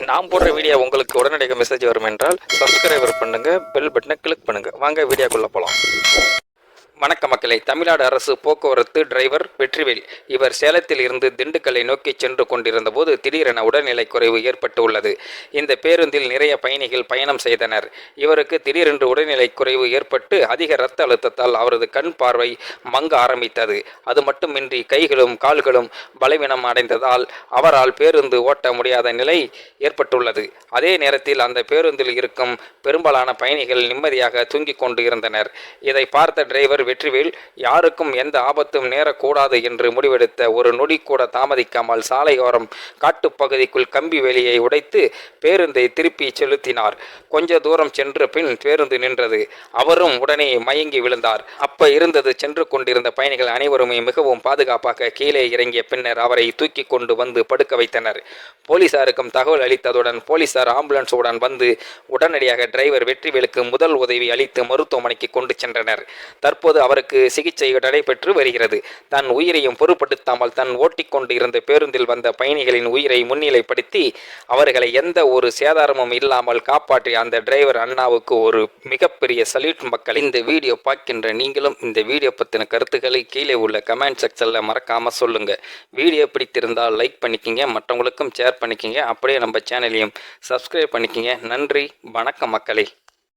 நான் போடுற வீடியோ உங்களுக்கு உடனடியாக மெசேஜ் வரும் என்றால் சப்ஸ்கிரைபர் பண்ணுங்க, பெல் பட்டனை கிளிக் பண்ணுங்க. வாங்க வீடியோக்குள்ள போலாம். வணக்க மக்களை. தமிழ்நாடு அரசு போக்குவரத்து டிரைவர் வெற்றிவேல். இவர் சேலத்தில் இருந்து திண்டுக்கல்லை நோக்கி சென்று கொண்டிருந்த போது திடீரென உடல்நிலை குறைவு ஏற்பட்டு உள்ளது. இந்த பேருந்தில் நிறைய பயணிகள் பயணம் செய்தனர். இவருக்கு திடீரென்று உடல்நிலை குறைவு ஏற்பட்டு அதிக இரத்த அழுத்தத்தால் அவரது கண் பார்வை மங்க ஆரம்பித்தது. அது மட்டுமின்றி கைகளும் கால்களும் பலவீனம் அடைந்ததால் அவரால் பேருந்து ஓட்ட முடியாத நிலை ஏற்பட்டுள்ளது. அதே நேரத்தில் அந்த பேருந்தில் இருக்கும் பெரும்பாலான பயணிகள் நிம்மதியாக தூங்கிக் கொண்டு இருந்தனர். இதை பார்த்த டிரைவர் வெற்றிவேல் யாருக்கும் எந்த ஆபத்தும் நேரக்கூடாது என்று முடிவெடுத்த ஒரு நொடி கூட தாமதிக்காமல் சாலையோரம் காட்டுப்பகுதிக்குள் கம்பி வேலியை உடைத்து பேருந்தை திருப்பி செலுத்தினார். கொஞ்ச தூரம் சென்ற பின் பேருந்து நின்றது. அவரும் உடனே மயங்கி விழுந்தார். அப்ப இருந்தது சென்று கொண்டிருந்த பயணிகள் அனைவருமே மிகவும் பாதுகாப்பாக கீழே இறங்கிய பின்னர் அவரை தூக்கி கொண்டு வந்து படுக்க வைத்தனர். போலீசாருக்கும் தகவல் அளித்ததுடன் போலீசார் ஆம்புலன்ஸுடன் வந்து உடனடியாக டிரைவர் வெற்றிவேலுக்கு முதல் உதவி அளித்து மருத்துவமனைக்கு கொண்டு சென்றனர். தற்போது அவருக்கு சிகிச்சை நடைபெற்று வருகிறது. தன் உயிரையும் பொருட்படுத்தாமல் தன் ஓட்டிக்கொண்டு இருந்த பேருந்தில் வந்த பயணிகளின் உயிரை முன்னிலைப்படுத்தி அவர்களை எந்த ஒரு சேதாரமும் இல்லாமல் காப்பாற்றிய அந்த டிரைவர் அண்ணாவுக்கு ஒரு மிகப்பெரிய சல்யூட். மக்கள், இந்த வீடியோ பார்க்கின்ற நீங்களும் இந்த வீடியோ பற்றின கருத்துக்களை கீழே உள்ள கமெண்ட் செக்ஷனில் மறக்காம சொல்லுங்க. வீடியோ பிடித்திருந்தால் லைக் பண்ணிக்கிங்க, மற்றவங்களுக்கும் ஷேர் பண்ணிக்கிங்க, அப்படியே நம்ம சேனலையும் சப்ஸ்கிரைப் பண்ணிக்கிங்க. நன்றி, வணக்கம் மக்களே.